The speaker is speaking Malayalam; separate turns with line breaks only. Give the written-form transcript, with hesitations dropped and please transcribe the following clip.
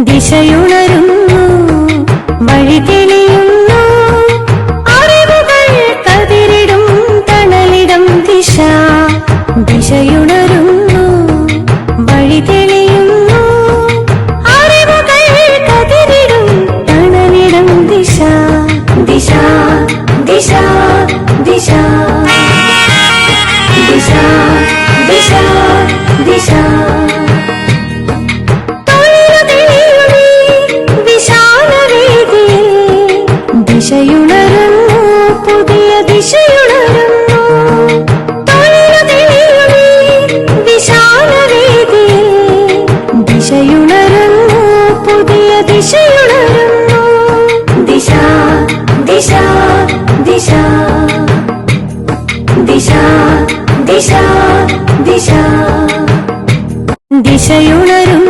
ദിശയുണരുന്നു, വഴി തെളിയുന്നു, അറിവുകൾ കതിരിടും തണലിടം ദിശ. ദിശയുണരുന്നു, വഴി തെളിയുന്നു, അറിവുകൾ കതിരിടും തണലിടം ദിശ. ദിശ ദിശ ദിശ ദിശ ദിശ ദിശ. ദിശയുണരുന്നു, പുതിയ ദിശയുണരുന്നു, വിശാലവേദിയിൽ ദിശയുണരുന്നു, പുതിയ ദിശയുണരുന്നു. ദിശ ദിശ ദിശ ദിശ ദിശ ദിശ. ദിശയുണരുന്നു.